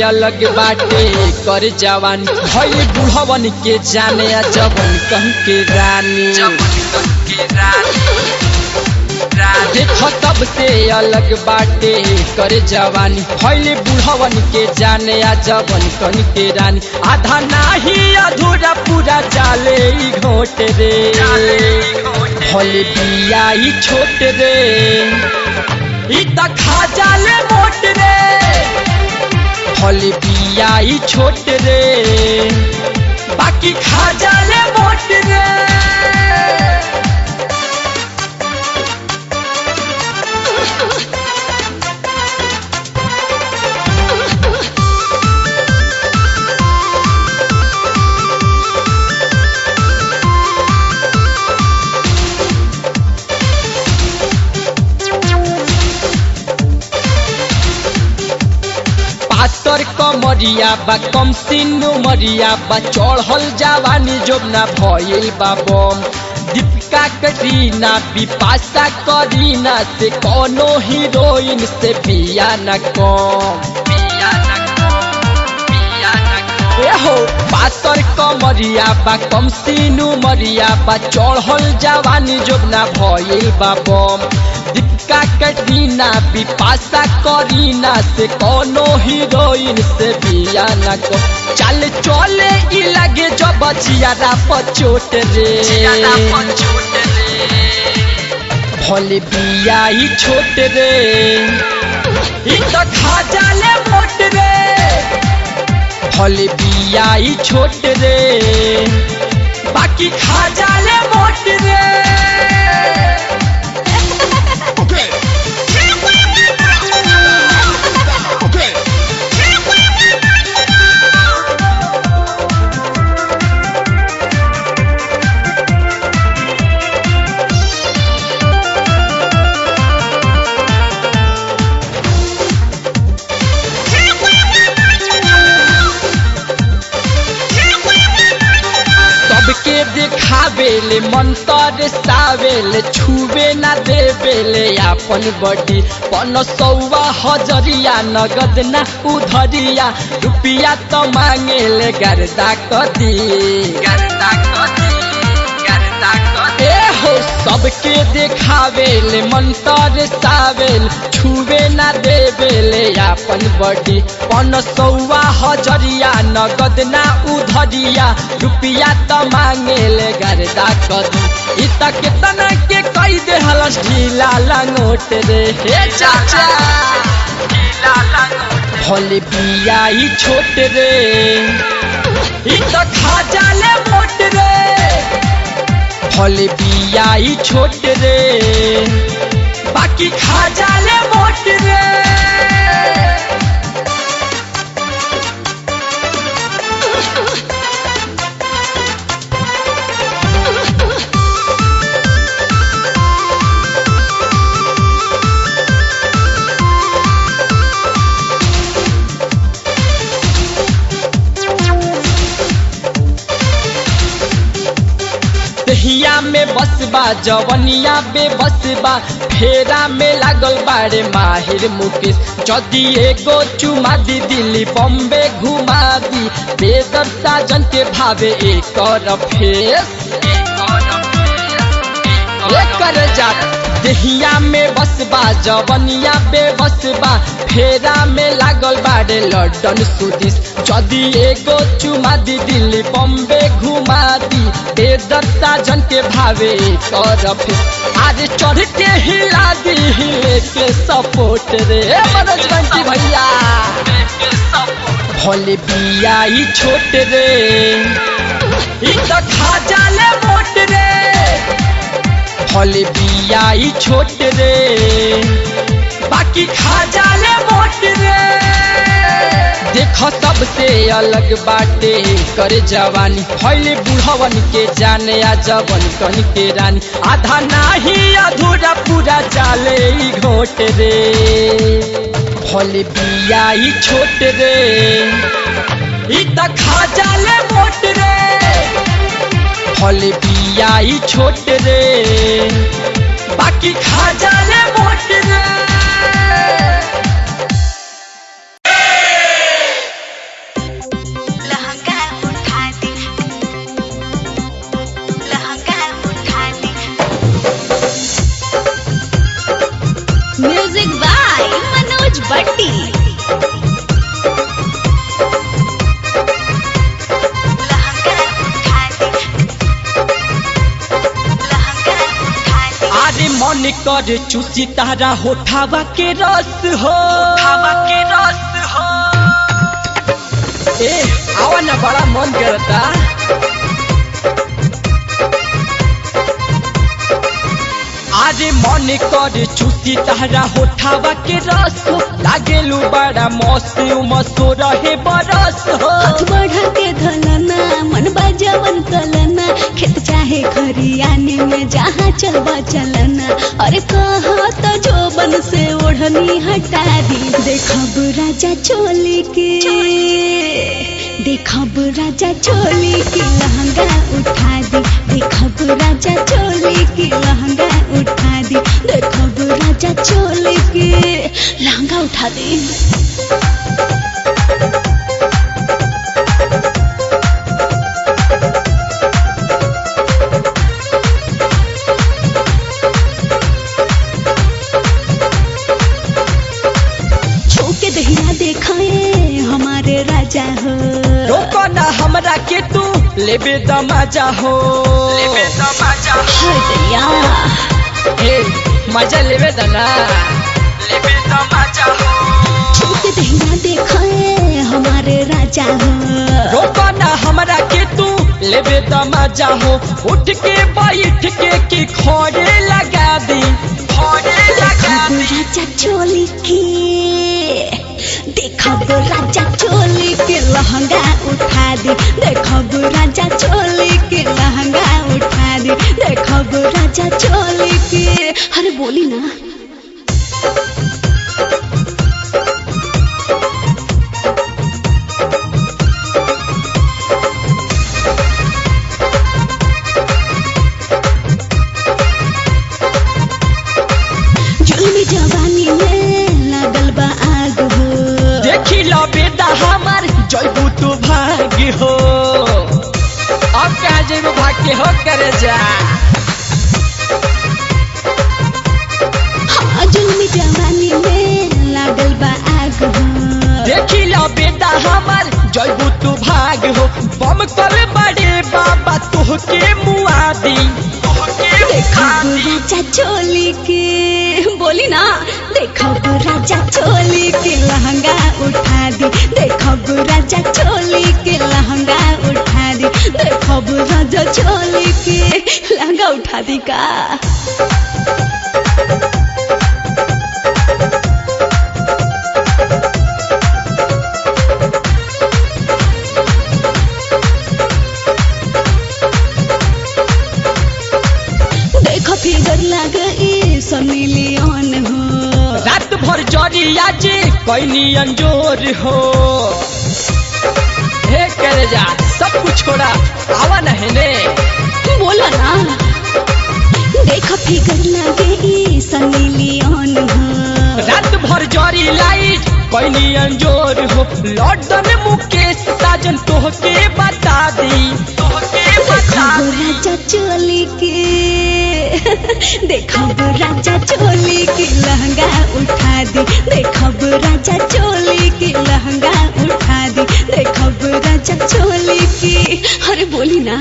अलग बाटे कर जवानी भइल बुढ़वन के जाने आ जवन कह के रानी देखो सबसे अलग बाटे कर जवानी भइल बुढ़वन के जाने आ जवन कह के रानी आधा नाही अधूरा पूरा जाले ई घोट रे भले बिया ई छोट रे ई त खा जाले मोट रे भले बिया ई छोट रे बाकी खा जाले मोट रे पातर कमरिया बा कम सिनु मरिया बा चढ़ल जवानी जोबना भइल बा बम दीपिका कटरीना बिपाशा करीना से कोनो हीरोइन से बिया न कम हो पातर कमरिया बा कम सिनु मरिया बा चढ़ल जवानी जोबना भइल बा बम दीपिका कटरीना बिपाशा करीना से कोनो हीरोइन से बिया न को चल चले ई लगे जब जियारा पचोट रे भले बिया ई छोट रे ई तो खा जाले मोट रे भले बिया ई छोट रे बाकी खा जाले मोट रे देखावेले मंतर सावेले छुवे ना देवेले अपन बड़ी 500 हजरिया नगद ना उधरिया रुपिया तो मांगेले गर्दा कदी हो सबके देखावेले मंतर सावेल छुवे ना देवेले अपन बड़ी 500 हजरिया नगद ना उधरिया रुपिया तो मांगेले गर्दा कदी इ तक तना के कई दे हलस ढीला लंगोट रे हे चाचा भले बिया ई छोट रे इ तो खा जाले मोट रे भले बिया ई छोट रे बाकी खा जाले मोट रे दहिया में बसबा जवनिया बेबसबा फेरा में लागल बारे माहिर मुकेश जदी एगो चुमा दी दिल्ली बॉम्बे घुमा दी बेदर साजन के भावे एक और फेस कर जा दहिया में बसबा जवनिया बेबसबा फेरा में लागल बारे लंदन सुदिस जदी एगो चुमा दी दिल्ली बॉम्बे घुमा दी बेदर साजन के भावे कर आज चढ़ के हिला दी हिले के सपोर्ट रे मनोज बंटी भैया भले बिया ई छोट रे ई तो खा जाले मोट रे भले बिया ई छोट रे बाकी खा जाले मोट रे देखो सबसे अलग बाटे कर जवानी भइल बुढ़वन के जाने आ जवन कन के रानी आधा नाही अधूरा पूरा जाले ई घोट रे भले बिया ई छोट रे ई त खा जाले मोट रे भले बिया ई छोट रे बाकी खा जाले मोट रे मन कर चूसी तारा होठावा के रस हो ए आवा ना बड़ा मन करता आरे मन कर चूसी तारा होठावा के रस हो लागेलू बड़ा मस्त मसो रहे बरस हो हाथ बढ़ा के धलना मन बाजावन कलना खेत चाहे खरियाने में जहाँ चलबा चलना अरे कहा तो जोबन से ओढ़नी हटा दी देखब राजा चोली के देखब राजा चोली की लहंगा उठा दी देखब राजा चोली की लहंगा उठा दी देखब राजा चोली की लहंगा उठा दी देखाए हमारे राजा हो रोको ना हमरा के तू लेबे दमाजा हो ए मजा लेबे दना लेबे दमाजा हो छूके दहिया देखाए हमारे राजा हो रोको ना हमरा के तू लेबे दमाजा हो उठ के बैठ के की खोरे लगा दी राजा चोली की देखब राजा चोली के लहंगा उठा दी देखब राजा चोली के लहंगा उठा दी देखब राजा चोली के अरे बोली ना जुल्मी जवानी में लागल बा आग हो देखी लो बेटा हमार जयबू तू भाग हो अब कहा जयबू भाग के हो करे जा हाँ जुल्मी जवानी में लागल बा आग हो देखी लो बेटा हमार जयबू तू भाग हो बम कर बड़े बाबा तुहके मुआदी देखब राजा चोली के बोली ना देखब राजा चोली के लहंगा उठा दी देखब राजा चोली के लहंगा उठा दी देखब राजा चोली के लहंगा उठा दी का फिगर लगे सनी लियोन हो रात भर जरिया जे कैनी अंजोर हो हे करे जा सब कुछ छोड़ा आवा नहीं ने बोला ना देख फिगर लगे सनी लियोन हो रात भर जरी लाइट कैनी अंजोर हो लॉर्डन मुकेश साजन तोहके बता दी राजा चोली के देखब राजा चोली की लहंगा उठा दी देखब राजा चोली की लहंगा उठा दी देखब राजा चोली की अरे बोली ना